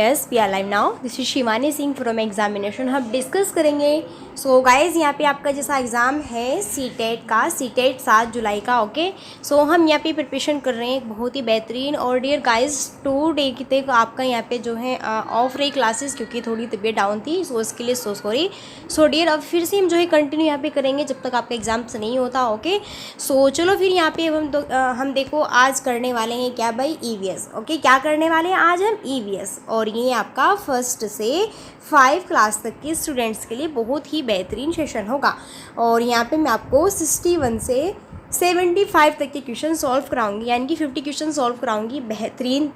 Yes we are live now. This is Shivani Singh from examination. हम discuss करेंगे। So guys यहाँ पे आपका जैसा एग्ज़ाम है सीटेट का, सीटेट 7 जुलाई का। ओके सो हम यहाँ पे प्रिपरेशन कर रहे हैं एक बहुत ही बेहतरीन। और डियर गाइज 2 डे की तक आपका यहाँ पे जो है ऑफ रही क्लासेस, क्योंकि थोड़ी तबीयत डाउन थी, सो उसके लिए सो सॉरी। सो डियर अब फिर से हम जो है कंटिन्यू यहाँ पे करेंगे जब तक आपका एग्जाम्स नहीं होता। ओके सो चलो फिर यहाँ पे हम देखो आज करने वाले हैं क्या भाई, ईवीएस। ओके क्या करने वाले हैं आज हम, ईवीएस। और ये आपका 1st से 5 क्लास तक के स्टूडेंट्स के लिए बहुत ही बेहतरीन सेशन होगा। और यहाँ पे मैं आपको 61 से 75 तक के क्वेश्चन सॉल्व कराऊंगी, यानी कि 50 क्वेश्चन सॉल्व कराऊंगी। बेहतरीन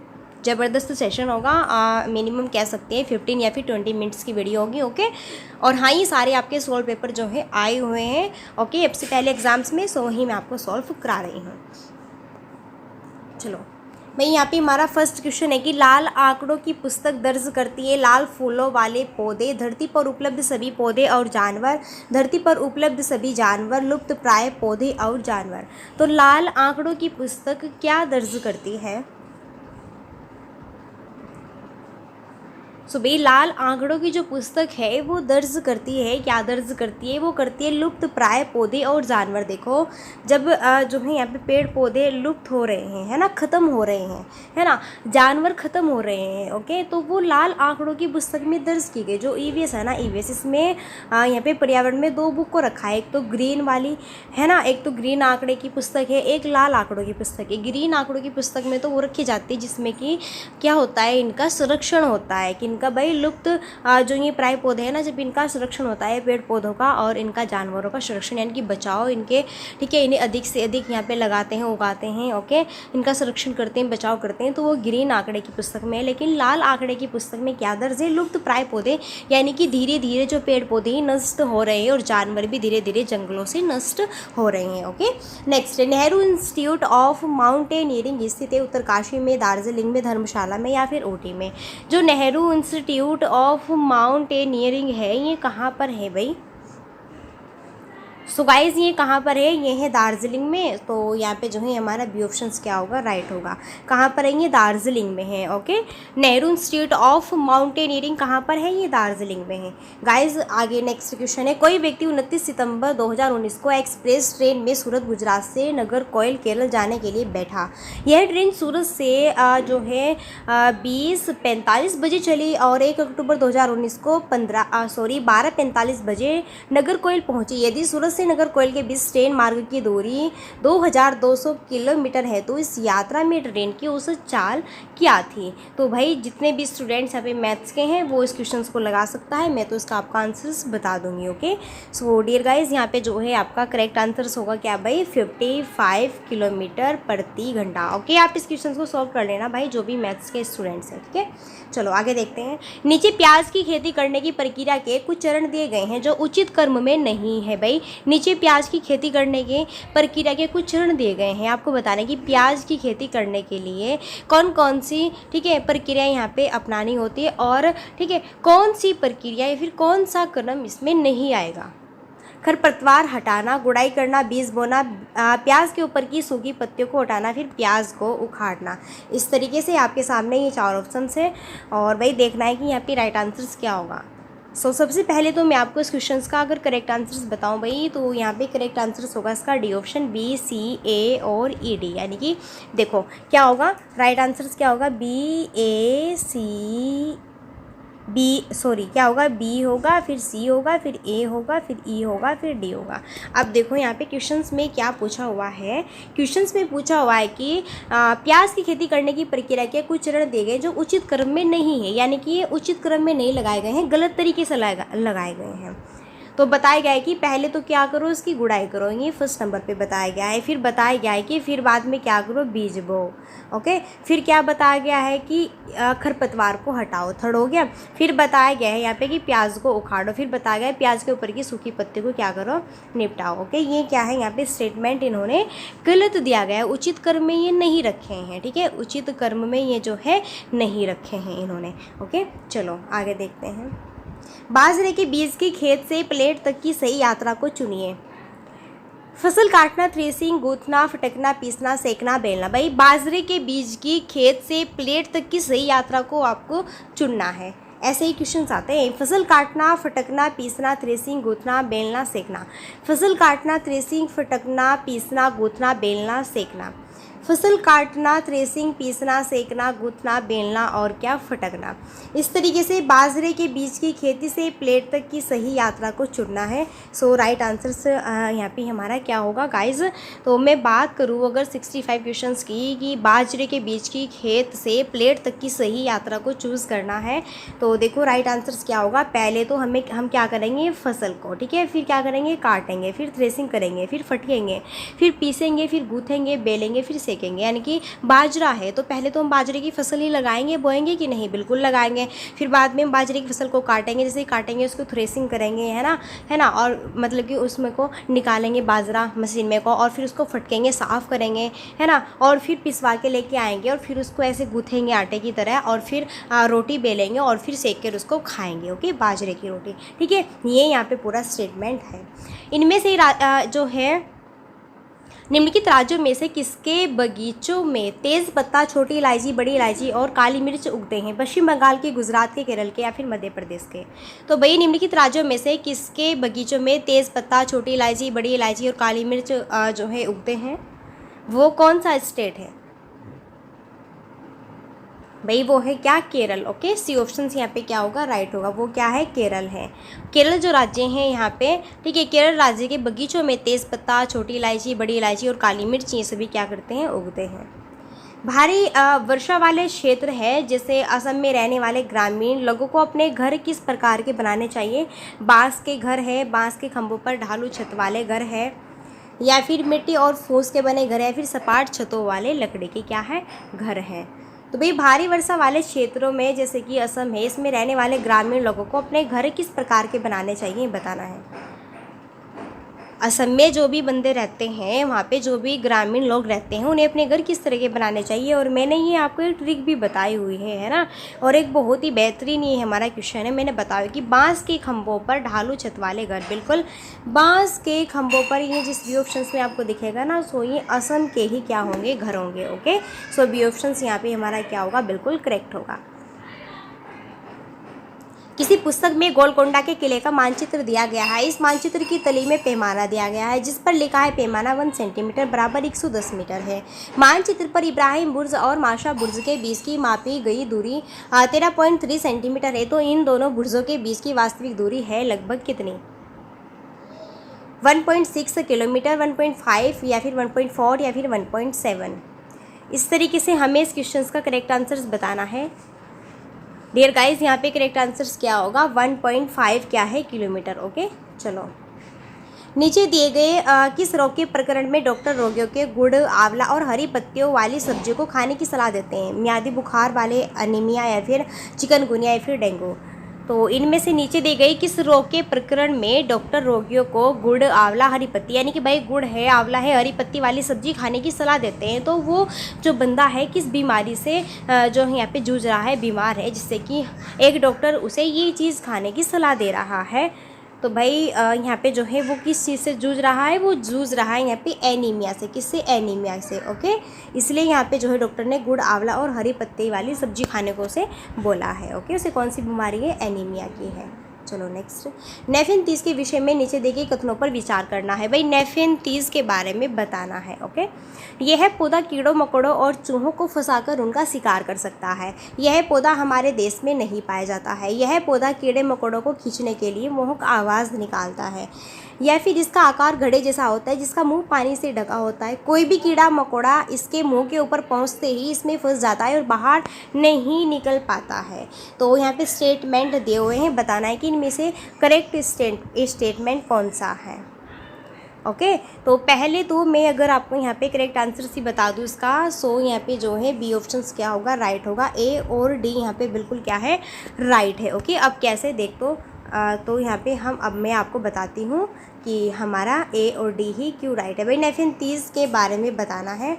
ज़बरदस्त सेशन होगा। मिनिमम कह सकते हैं 15 या फिर 20 मिनट्स की वीडियो होगी। ओके और हाँ, ये सारे आपके सॉल्व पेपर जो है आए हुए हैं ओके अब से पहले एग्जाम्स में, सो वही मैं आपको सॉल्व करा रही हूँ। चलो भाई यहाँ पे हमारा फर्स्ट क्वेश्चन है कि लाल आंकड़ों की पुस्तक दर्ज करती है लाल फूलों वाले पौधे, धरती पर उपलब्ध सभी पौधे और जानवर, धरती पर उपलब्ध सभी जानवर, लुप्त प्राय पौधे और जानवर। तो लाल आंकड़ों की पुस्तक क्या दर्ज करती है? सो भाई लाल आंकड़ों की जो पुस्तक है वो दर्ज करती है, क्या दर्ज करती है? वो करती है लुप्त प्राय पौधे और जानवर। देखो जब जो है यहाँ पे पेड़ पौधे लुप्त हो रहे हैं, है ना, ख़त्म हो रहे हैं, है ना, जानवर ख़त्म हो रहे हैं। ओके तो वो लाल आंकड़ों की पुस्तक में दर्ज की गई। जो ईवीएस है ना, ईवीएस इसमें यहाँ पे पर्यावरण में 2 बुक को रखा है। एक तो ग्रीन वाली है ना, एक तो ग्रीन आंकड़े की पुस्तक है, एक लाल आंकड़ों की पुस्तक है। ग्रीन आंकड़ों की पुस्तक में तो वो रखी जाती है जिसमें कि क्या होता है, इनका संरक्षण होता है कि इनका भाई लुप्त जो ये प्राय पौधे हैं ना, जब इनका संरक्षण होता है पेड़ पौधों का और इनका जानवरों का संरक्षण, यानी कि बचाओ इनके, ठीक है, इन्हें अधिक से अधिक यहाँ पे लगाते हैं, उगाते हैं। ओके इनका संरक्षण करते हैं, बचाव करते हैं, तो वो ग्रीन आंकड़े की पुस्तक में है। लेकिन लाल आंकड़े की पुस्तक में क्या दर्ज है? लुप्त प्राय पौधे, यानी कि धीरे धीरे जो पेड़ पौधे ही नष्ट हो रहे हैं और जानवर भी धीरे धीरे जंगलों से नष्ट हो रहे हैं। Okay next, Nehru institute of mountaineering स्थित है उत्तरकाशी में, दार्जिलिंग में, धर्मशाला में या फिर ऊटी में। जो नेहरू इंस्टीट्यूट ऑफ माउंटेनियरिंग है ये कहाँ पर है भाई? सो गाइज ये कहाँ पर है? ये है दार्जिलिंग में। तो यहाँ पे जो है हमारा बी ऑप्शंस क्या होगा, राइट होगा। कहाँ पर है ये? दार्जिलिंग में है। Okay Nehru institute of mountaineering कहाँ पर है? ये दार्जिलिंग में है। गाइज आगे नेक्स्ट क्वेश्चन है, कोई व्यक्ति 29 सितंबर 2019 को एक्सप्रेस ट्रेन में सूरत गुजरात से नागरकोइल केरल जाने के लिए बैठा। यह ट्रेन सूरत से जो है 20:45 बजे चली और 1 अक्टूबर 2019 को 12:45 बजे नागरकोइल पहुँची। यदि सूरत से नागरकोइल के बीच ट्रेन मार्ग की दूरी 2200 किलोमीटर है तो इस यात्रा में ट्रेन की औसत चाल क्या थी? तो भाई जितने भी स्टूडेंट्स यहाँ पे मैथ्स के हैं वो इस क्वेश्चन को लगा सकता है, मैं तो इसका आपका आंसर्स बता दूंगी। ओके सो डियर गाइज यहाँ पे जो है आपका करेक्ट आंसर्स होगा क्या भाई? 55 किलोमीटर प्रति घंटा। ओके आप इस क्वेश्चन को सॉल्व कर लेना भाई, जो भी मैथ्स के स्टूडेंट्स हैं। ठीक है चलो आगे देखते हैं। नीचे प्याज की खेती करने की प्रक्रिया के कुछ चरण दिए गए हैं जो उचित क्रम में नहीं है। भाई नीचे प्याज की खेती करने के प्रक्रिया के कुछ चरण दिए गए हैं, आपको बताना है कि प्याज की खेती करने के लिए कौन कौन सी, ठीक है, प्रक्रिया यहाँ पे अपनानी होती है और ठीक है कौन सी प्रक्रिया या फिर कौन सा क्रम इसमें नहीं आएगा। खरपतवार हटाना, गुड़ाई करना, बीज बोना, प्याज के ऊपर की सूखी पत्तियों को हटाना, फिर प्याज को उखाड़ना। इस तरीके से आपके सामने ये 4 ऑप्शन है और भाई देखना है कि यहाँ पे राइट आंसर्स क्या होगा। सो सबसे पहले तो मैं आपको इस क्वेश्चन का अगर करेक्ट आंसर्स बताऊं भाई, तो यहाँ पे करेक्ट आंसर्स होगा इसका डी ऑप्शन, बी, सी, ए और ई, डी। यानी कि देखो क्या होगा, राइट आंसर्स क्या होगा, बी, ए, सी, बी सॉरी क्या होगा, बी होगा, फिर सी होगा, फिर ए होगा, फिर ई होगा, फिर डी होगा। अब देखो यहाँ पे क्वेश्चंस में क्या पूछा हुआ है, क्वेश्चंस में पूछा हुआ है कि प्याज की खेती करने की प्रक्रिया के कुछ चरण दिए गए जो उचित क्रम में नहीं है, यानी कि ये उचित क्रम में नहीं लगाए गए हैं, गलत तरीके से लगाए गए हैं। तो बताया गया है कि पहले तो क्या करो, इसकी गुड़ाई करो, ये फर्स्ट नंबर पे बताया गया है। फिर बताया गया है कि फिर बाद में क्या करो, बीज बो। ओके फिर क्या बताया गया है कि खरपतवार को हटाओ, थर्ड हो गया। फिर बताया गया है यहाँ पे कि प्याज को उखाड़ो, फिर बताया गया है प्याज के ऊपर की सूखी पत्ती को क्या करो, निपटाओ। ओके ये क्या है, यहाँ पे स्टेटमेंट इन्होंने गलत दिया गया है, उचित क्रम में ये नहीं रखे हैं। ठीक है उचित क्रम में ये जो है नहीं रखे हैं इन्होंने। ओके चलो आगे देखते हैं। बाजरे के बीज की खेत से प्लेट तक की सही यात्रा को चुनिए। फसल काटना, थ्रेसिंग, गूंथना, फटकना, पीसना, सेकना, बेलना। भाई बाजरे के बीज की खेत से प्लेट तक की सही यात्रा को आपको चुनना है। ऐसे ही क्वेश्चंस आते हैं। फसल काटना, फटकना, पीसना, थ्रेसिंग, गूंथना, बेलना, सेकना। फसल काटना, थ्रेसिंग, फटकना, पीसना, गूंथना, बेलना, सेकना। फसल काटना, थ्रेसिंग, पीसना, सेकना, गूंथना, बेलना और क्या, फटकना। इस तरीके से बाजरे के बीज की खेती से प्लेट तक की सही यात्रा को चुनना है। सो राइट आंसर यहाँ पे हमारा क्या होगा गाइज। तो मैं बात करूँ अगर 65 क्वेश्चंस की कि बाजरे के बीज की खेत से प्लेट तक की सही यात्रा को चूज़ करना है, तो देखो राइट आंसर्स क्या होगा। पहले तो हम क्या करेंगे, फसल को, ठीक है, फिर क्या करेंगे, काटेंगे, फिर थ्रेसिंग करेंगे, फिर फटकेंगे, फिर पीसेंगे, फिर गूँथेंगे, बेलेंगे, फिर सेकेंगे। यानी कि बाजरा है तो पहले तो हम बाजरे की फसल ही लगाएंगे, बोएंगे कि नहीं, बिल्कुल लगाएंगे। फिर बाद में हम बाजरे की फसल को काटेंगे, जैसे काटेंगे उसको थ्रेसिंग करेंगे, है ना, और मतलब कि उसमें को निकालेंगे बाजरा मशीन में को, और फिर उसको फटकेंगे, साफ़ करेंगे, है ना, और फिर पिसवा के लेके आएंगे और फिर उसको ऐसे गूँथेंगे आटे की तरह, और फिर रोटी बेलेंगे और फिर सेक कर उसको खाएंगे। ओके, बाजरे की रोटी, ठीक है। ये यहाँ पे पूरा स्टेटमेंट है। इनमें से जो है निम्नलिखित राज्यों में से किसके बगीचों में तेज़ पत्ता, छोटी इलायची, बड़ी इलायची और काली मिर्च उगते हैं? पश्चिम बंगाल के, गुजरात के, केरल के या फिर मध्य प्रदेश के। तो भाई निम्नलिखित राज्यों में से किसके बगीचों में तेज़ पत्ता, छोटी इलायची, बड़ी इलायची और काली मिर्च जो है उगते हैं? वो कौन सा स्टेट है भाई? वो है क्या, केरल। ओके, सी ऑप्शन यहाँ पे क्या होगा, राइट होगा। वो क्या है, केरल है। केरल जो राज्य हैं यहाँ पे, ठीक है, केरल राज्य के बगीचों में तेज़ पत्ता, छोटी इलायची, बड़ी इलायची और काली मिर्च ये सभी क्या करते हैं, उगते हैं। भारी वर्षा वाले क्षेत्र है जैसे असम में रहने वाले ग्रामीण लोगों को अपने घर किस प्रकार के बनाने चाहिए? बांस के घर है, बांस के खंभों पर ढालू छत वाले घर है, या फिर मिट्टी और फूस के बने घर है, फिर सपाट छतों वाले लकड़ी के क्या है, घर है। तो भाई भारी वर्षा वाले क्षेत्रों में जैसे कि असम है, इसमें रहने वाले ग्रामीण लोगों को अपने घर किस प्रकार के बनाने चाहिए बताना है। असम में जो भी बंदे रहते हैं, वहाँ पे जो भी ग्रामीण लोग रहते हैं, उन्हें अपने घर किस तरह के बनाने चाहिए, और मैंने ये आपको एक ट्रिक भी बताई हुई है ना। और एक बहुत ही बेहतरीन ये हमारा क्वेश्चन है, मैंने बताया कि बांस के खंभों पर ढालू छत वाले घर, बिल्कुल बांस के खंभों पर, ये जिस बी ऑप्शन में आपको दिखेगा ना, सो ये असम के ही क्या होंगे, घर होंगे। ओके, सो बी ऑप्शन यहाँ पे हमारा क्या होगा, बिल्कुल करेक्ट होगा। किसी पुस्तक में गोलकोंडा के किले का मानचित्र दिया गया है। इस मानचित्र की तली में पैमाना दिया गया है जिस पर लिखा है पैमाना 1 सेंटीमीटर बराबर 110 मीटर है। मानचित्र पर इब्राहिम बुर्ज और माशा बुर्ज के बीच की मापी गई दूरी 13.3 सेंटीमीटर है। तो इन दोनों बुर्जों के बीच की वास्तविक दूरी है लगभग कितनी? 1.6 किलोमीटर, 1.5 या फिर 1.4 या फिर 1.7। इस तरीके से हमें इस क्वेश्चन का करेक्ट आंसर्स बताना है। डियर गाइस, यहाँ पे करेक्ट आंसर्स क्या होगा, 1.5 क्या है, किलोमीटर। ओके, चलो नीचे दिए गए किस रोग के प्रकरण में डॉक्टर रोगियों के गुड़, आंवला और हरी पत्तियों वाली सब्जियों को खाने की सलाह देते हैं? मियादी बुखार वाले, अनीमिया या फिर चिकनगुनिया या फिर डेंगू। तो इनमें से नीचे दी गई किस रोग के प्रकरण में डॉक्टर रोगियों को गुड़, आंवला, हरी पत्ती, यानी कि भाई गुड़ है, आंवला है, हरी पत्ती वाली सब्जी खाने की सलाह देते हैं? तो वो जो बंदा है किस बीमारी से जो यहाँ पे जूझ रहा है, बीमार है, जिससे कि एक डॉक्टर उसे ये चीज़ खाने की सलाह दे रहा है। तो भाई यहाँ पे जो है वो किस चीज़ से जूझ रहा है, वो जूझ रहा है यहाँ पे एनीमिया से। किससे? एनीमिया से। ओके, इसलिए यहाँ पे जो है डॉक्टर ने गुड़, आंवला और हरी पत्ती वाली सब्जी खाने को उसे बोला है। ओके, उसे कौन सी बीमारी है? एनीमिया की है। चलो नेक्स्ट, नेफेन-तीस के विषय में नीचे दिए गए कथनों पर विचार करना है। भाई नेफेन-तीस के बारे में बताना है। ओके, यह पौधा कीड़ों, मकोड़ों और चूहों को फंसाकर उनका शिकार कर सकता है। यह पौधा हमारे देश में नहीं पाया जाता है। यह पौधा कीड़े मकोड़ों को खींचने के लिए मोहक आवाज़ निकालता है। या फिर इसका आकार घड़े जैसा होता है जिसका मुंह पानी से ढका होता है। कोई भी कीड़ा मकोड़ा इसके मुंह के ऊपर पहुंचते ही इसमें फंस जाता है और बाहर नहीं निकल पाता है। तो यहाँ पे स्टेटमेंट दिए हुए हैं, बताना है कि इनमें से करेक्ट स्टेटमेंट कौन सा है। ओके, तो पहले तो मैं अगर आपको यहाँ पे करेक्ट आंसर ही बता दूँ इसका, सो यहाँ पे जो है बी ऑप्शंस क्या होगा, राइट होगा। ए और डी यहाँ पे बिल्कुल क्या है, राइट है। ओके, अब कैसे देख तो यहाँ पे अब मैं आपको बताती हूँ कि हमारा ए और डी ही क्यों राइट है। भाई नेफेन-तीस के बारे में बताना है।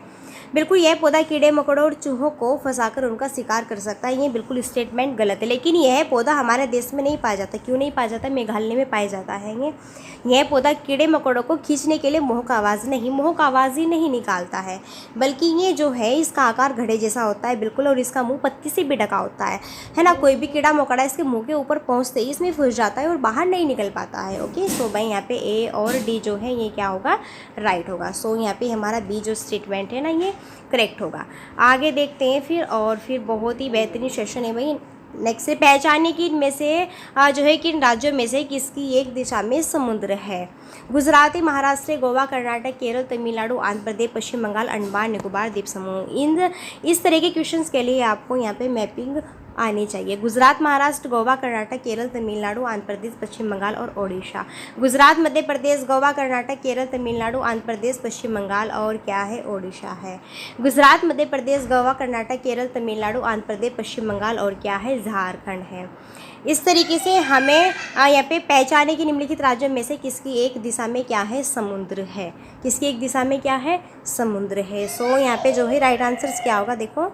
बिल्कुल यह पौधा कीड़े मकोड़ों और चूहों को फंसाकर उनका शिकार कर सकता है, ये बिल्कुल स्टेटमेंट गलत है। लेकिन यह पौधा हमारे देश में नहीं पाया जाता। क्यों नहीं पाया जाता? मेघालय में पाया जाता है। यह पौधा कीड़े मकोड़ों को खींचने के लिए मोहक आवाज़ ही नहीं निकालता है, बल्कि ये जो है इसका आकार घड़े जैसा होता है बिल्कुल, और इसका मुंह पत्ती से भी ढका होता है ना। कोई भी कीड़ा मकोड़ा इसके मुंह के ऊपर पहुंचते ही इसमें फंस जाता है और बाहर नहीं निकल पाता है। ओके, सो भाई यहाँ पे ए और डी जो है ये क्या होगा? राइट होगा। सो यहाँ पे हमारा बी जो स्टेटमेंट है ना ये करेक्ट होगा। आगे देखते हैं फिर बहुत ही बेहतरीन सेशन है भाई। नेक्स्ट है, पहचाने की इनमें से जो है किन राज्यों में से किसकी एक दिशा में समुद्र है? गुजरात, महाराष्ट्र, गोवा, कर्नाटक, केरल, तमिलनाडु, आंध्र प्रदेश, पश्चिम बंगाल, अंडमान निकोबार द्वीप समूह। इस तरह के क्वेश्चंस के लिए आपको यहाँ पे मैपिंग आनी चाहिए। गुजरात, महाराष्ट्र, गोवा, कर्नाटक, केरल, तमिलनाडु, आंध्र प्रदेश, पश्चिम बंगाल और ओडिशा। गुजरात, मध्य प्रदेश, गोवा, कर्नाटक, केरल, तमिलनाडु, आंध्र प्रदेश, पश्चिम बंगाल और क्या है? ओडिशा है। गुजरात, मध्य प्रदेश, गोवा, कर्नाटक, केरल, तमिलनाडु, आंध्र प्रदेश, पश्चिम बंगाल और क्या है? झारखंड है। इस तरीके से हमें यहाँ पे पहचाने की निम्नलिखित राज्यों में से किसकी एक दिशा में क्या है? समुद्र है। किसकी एक दिशा में क्या है? समुद्र है। सो यहाँ पे जो है राइट आंसर्स क्या होगा? देखो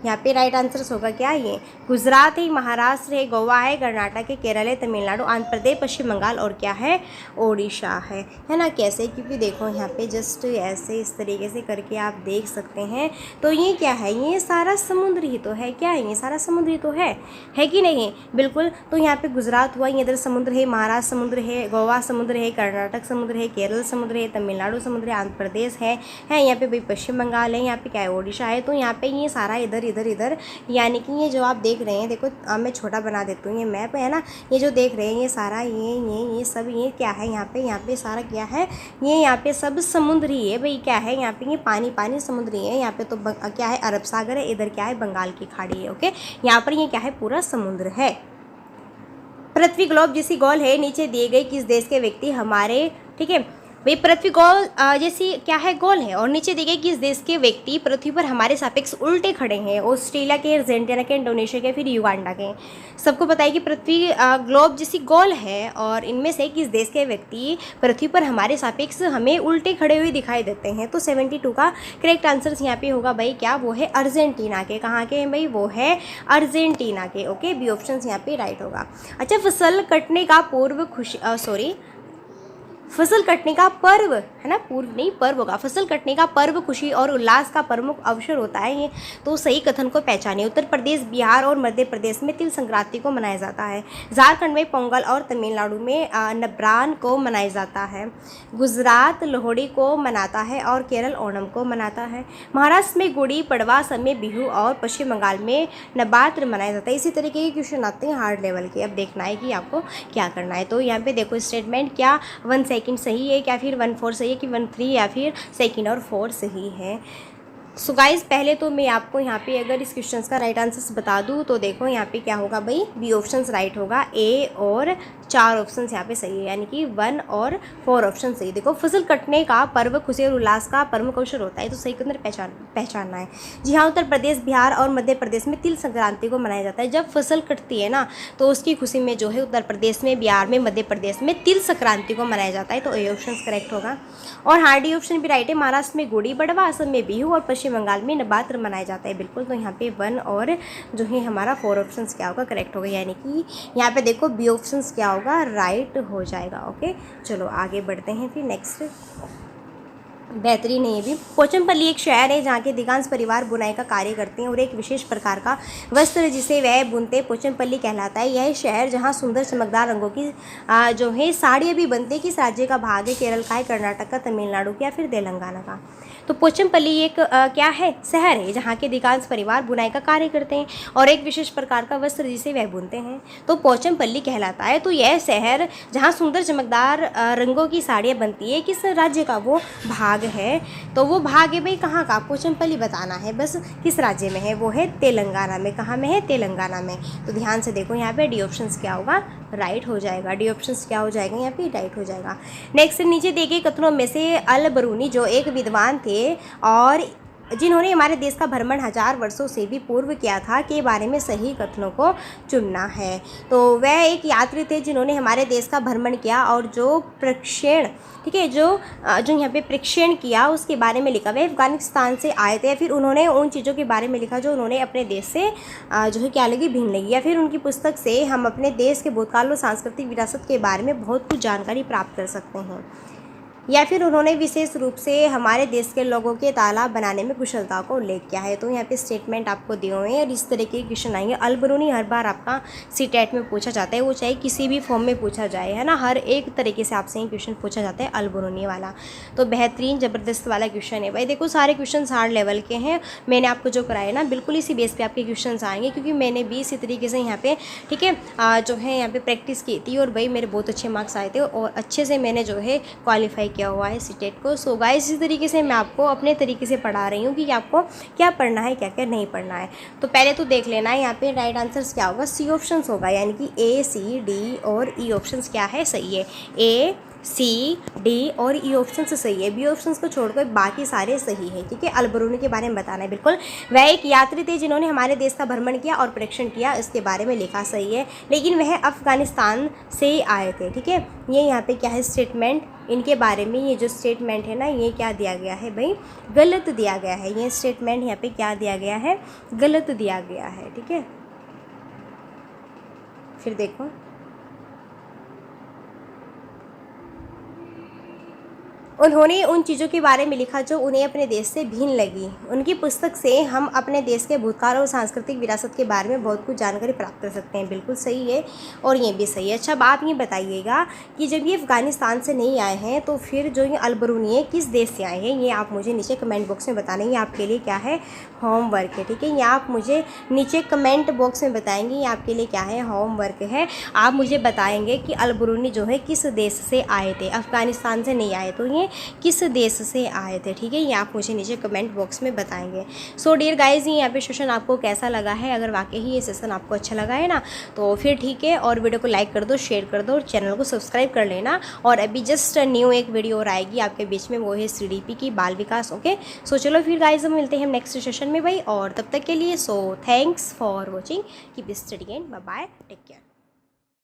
यहाँ पे राइट आंसर्स होगा क्या? ये गुजरात है, महाराष्ट्र है, गोवा है, कर्नाटक है, केरल है, तमिलनाडु, आंध्र प्रदेश, पश्चिम बंगाल और क्या है? ओडिशा है ना। कैसे? क्योंकि देखो यहाँ पे जस्ट ऐसे इस तरीके से करके आप देख सकते हैं। तो ये क्या है? ये सारा समुद्र ही तो है। क्या है? ये सारा समुद्र ही तो है कि नहीं? बिल्कुल। तो यहाँ पे गुजरात हुआ, इधर समुद्र है, महाराष्ट्र समुद्र है, गोवा समुद्र है, कर्नाटक समुद्र है, केरल समुद्र है, तमिलनाडु समुद्र है, आंध्र प्रदेश है यहाँ पे भाई पश्चिम बंगाल है, यहाँ पे क्या है? ओडिशा है। तो यहाँ पे ये सारा इधर इधर यानी कि ये जो आप देख रहे हैं, देखो मैं छोटा बना देती हूँ, ये मैप है ना, ये जो देख रहे हैं ये सारा ये सब ये क्या है? यहाँ पे सारा क्या है? ये यहाँ पे सब समुद्र ही है भाई। क्या है? यहाँ पे ये पानी समुद्र ही है। यहाँ पे तो क्या है? अरब सागर है, इधर क्या है? बंगाल की खाड़ी है। ओके, यहाँ पर ये क्या है? पूरा समुद्र है। पृथ्वी ग्लोब जैसी गोल है, नीचे दिए गए किस देश के व्यक्ति हमारे, ठीक है भाई, पृथ्वी गोल जैसी क्या है? गोल है, और नीचे दिए किस देश के व्यक्ति पृथ्वी पर हमारे सापेक्ष उल्टे खड़े हैं? ऑस्ट्रेलिया के, अर्जेंटीना के, इंडोनेशिया के, फिर युगांडा के। सबको पता है कि पृथ्वी ग्लोब जैसी गोल है, और इनमें से किस देश के व्यक्ति पृथ्वी पर हमारे सापेक्ष हमें उल्टे खड़े हुए दिखाई देते हैं? तो 72 का करेक्ट आंसर यहाँ पे होगा भाई क्या? वो है अर्जेंटीना के। कहाँ के हैं भाई? वो है अर्जेंटीना के। ओके, बी ऑप्शन यहाँ पे राइट होगा। अच्छा, फसल कटने का फसल कटने का पर्व है ना, पूर्व नहीं पर्व होगा। फसल कटने का पर्व खुशी और उल्लास का प्रमुख अवसर होता है ये। तो सही कथन को पहचानिए। उत्तर प्रदेश, बिहार और मध्य प्रदेश में तिल संक्रांति को मनाया जाता है। झारखंड में पोंगल और तमिलनाडु में नब्रान को मनाया जाता है। गुजरात लोहड़ी को मनाता है और केरल ओणम को मनाता है। महाराष्ट्र में गुड़ी पड़वा, असम में बिहू और पश्चिम बंगाल में नवरात्र मनाया जाता है। इसी तरीके के क्वेश्चन आते हैं हार्ड लेवल के। अब देखना है कि आपको क्या करना है। तो यहाँ पे देखो स्टेटमेंट क्या 1 सेकंड सही है, क्या फिर 1/4 सही है, कि 1/3 या फिर सेकंड और 4 सही है। सो गाइस, पहले तो मैं आपको यहाँ पे अगर इस क्वेश्चन का राइट आंसर्स बता दूँ तो देखो यहाँ पे क्या होगा भाई? बी ऑप्शन राइट होगा। ए और 4 ऑप्शन यहाँ पे सही है, यानी कि 1 और 4 ऑप्शन सही। देखो, फसल कटने का पर्व खुशी और उल्लास का प्रमुख अवसर होता है, तो सही के अंदर पहचानना है। जी हाँ, उत्तर प्रदेश, बिहार और मध्य प्रदेश में तिल संक्रांति को मनाया जाता है। जब फसल कटती है ना, तो उसकी खुशी में जो है उत्तर प्रदेश में, बिहार में, मध्य प्रदेश में तिल संक्रांति को मनाया जाता है। तो ए ऑप्शन करेक्ट होगा। और हाँ, डी ऑप्शन भी राइट है। महाराष्ट्र में गुड़ी पड़वा, असम में बिहू और पश्चिम बंगाल में नवरात्र मनाया जाता है। बिल्कुल। तो यहाँ पे 1 और जो है हमारा 4 ऑप्शन क्या होगा? करेक्ट होगा, यानी कि यहाँ पे देखो बी ऑप्शन क्या होगा? राइट हो जाएगा। ओके, चलो आगे बढ़ते हैं फिर नेक्स्ट। बेहतरीन है ये भी। पोचमपल्ली एक शहर है जहाँ के अधिकांश परिवार बुनाई का कार्य करते हैं और एक विशेष प्रकार का वस्त्र जिसे वह बुनते पोचमपल्ली कहलाता है। यह शहर जहाँ सुंदर चमकदार रंगों की जो है साड़ियाँ भी बनती है। किस राज्य का भाग है? केरल का है, कर्नाटक का, तमिलनाडु का या फिर तेलंगाना का? तो पोचमपल्ली एक क्या है? शहर है जहाँ के अधिकांश परिवार बुनाई का कार्य करते हैं और एक विशेष प्रकार का वस्त्र जिसे वह बुनते हैं, तो पोचमपल्ली कहलाता है। तो यह शहर जहाँ सुंदर चमकदार रंगों की साड़ियाँ बनती है, किस राज्य का वो भाग है? तो वो भाग है भाई कहाँ का? पोचमपल्ली बताना है बस, किस राज्य में है? वो है तेलंगाना में। कहाँ में है? तेलंगाना में। तो ध्यान से देखो यहाँ पे डी ऑप्शन क्या होगा? राइट हो जाएगा। डी ऑप्शन क्या हो जाएगा? यहाँ पे राइट हो जाएगा। नेक्स्ट, नीचे दिए गए कथनों में से अल बरूनी जो एक विद्वान थे और जिन्होंने हमारे देश का भ्रमण 1000 वर्षों से भी पूर्व किया था के बारे में सही कथनों को चुनना है। तो वह एक यात्री थे जिन्होंने हमारे देश का भ्रमण किया और जो प्रक्षेण, ठीक है, जो यहाँ पे प्रक्षेण किया उसके बारे में लिखा। वह अफगानिस्तान से आए थे, या फिर उन्होंने उन चीज़ों के बारे में लिखा जो उन्होंने अपने देश से जो है क्या लगी, भिन्न लगी। या फिर उनकी पुस्तक से हम अपने देश के भूतकाल और सांस्कृतिक विरासत के बारे में बहुत कुछ जानकारी प्राप्त कर सकते हैं। या फिर उन्होंने विशेष रूप से हमारे देश के लोगों के तालाब बनाने में कुशलता को उल्लेख किया है। तो यहाँ पे स्टेटमेंट आपको दिए हुए हैं और इस तरह के क्वेश्चन आएंगे। अल-बरूनी हर बार आपका सीटेट में पूछा जाता है, वो चाहे किसी भी फॉर्म में पूछा जाए, है ना, हर एक तरीके से आपसे ये क्वेश्चन पूछा जाता है अल-बरूनी वाला। तो बेहतरीन ज़बरदस्त वाला क्वेश्चन है भाई। देखो सारे क्वेश्चन हार्ड लेवल के हैं, मैंने आपको जो कराए ना बिल्कुल इसी बेस पर आपके क्वेश्चन आएंगे, क्योंकि मैंने भी इसी तरीके से यहाँ पे, ठीक है, जो है यहाँ पे प्रैक्टिस की थी और भाई मेरे बहुत अच्छे मार्क्स आए थे और अच्छे से मैंने जो है क्वालिफाई किया हुआ है सीटेट को। सो गाइस इसी तरीके से मैं आपको अपने तरीके से पढ़ा रही हूँ कि आपको क्या पढ़ना है, क्या क्या नहीं पढ़ना है। तो पहले तो देख लेना है यहाँ पे राइट आंसर्स क्या होगा। सी ऑप्शंस होगा, यानी कि ए, सी, डी और ई ऑप्शंस क्या है, सही है। ए, सी, डी और ई ऑप्शन से सही है। बी ऑप्शन को छोड़कर बाकी सारे सही है, ठीक है। अल-बरूनी के बारे में बताना है बिल्कुल। वह एक यात्री थे जिन्होंने हमारे देश का भ्रमण किया और परीक्षण किया, इसके बारे में लिखा, सही है। लेकिन वह अफगानिस्तान से आए थे, ठीक है। ये यहाँ पे क्या है स्टेटमेंट, इनके बारे में ये जो स्टेटमेंट है ना, ये क्या दिया गया है भाई, गलत दिया गया है। ये स्टेटमेंट यहाँ पे क्या दिया गया है, गलत दिया गया है, ठीक है। फिर देखो उन्होंने उन चीज़ों के बारे में लिखा जो उन्हें अपने देश से भिन्न लगी। उनकी पुस्तक से हम अपने देश के भूतकाल और सांस्कृतिक विरासत के बारे में बहुत कुछ जानकारी प्राप्त कर सकते हैं, बिल्कुल सही है और ये भी सही है। अच्छा अब आप ये बताइएगा कि जब ये अफगानिस्तान से नहीं आए हैं तो फिर जो ये अल-बरूनी है किस देश से आए हैं, ये आप मुझे नीचे कमेंट बॉक्स में बताना है। ये आपके लिए क्या है, होमवर्क है, ठीक है। ये आप मुझे नीचे कमेंट बॉक्स में बताएंगे, ये आपके लिए क्या है, होमवर्क है। आप मुझे बताएंगे कि अल-बरूनी जो है किस देश से आए थे, अफगानिस्तान से नहीं आए तो ये किस देश से आए थे, ठीक है। ये आप मुझे नीचे कमेंट बॉक्स में बताएंगे। सो डियर गाइज, ये यहाँ पे सेशन आपको कैसा लगा है, अगर वाकई ही ये सेशन आपको अच्छा लगा है ना तो फिर ठीक है, और वीडियो को लाइक कर दो, शेयर कर दो और चैनल को सब्सक्राइब कर लेना। और अभी जस्ट न्यू एक वीडियो और आएगी आपके बीच में, वो है CDP की बाल विकास, ओके। सो चलो फिर गाइज हम मिलते हैं नेक्स्ट सेशन में भाई, और तब तक के लिए so thanks for watching, keep studying, bye bye, take care.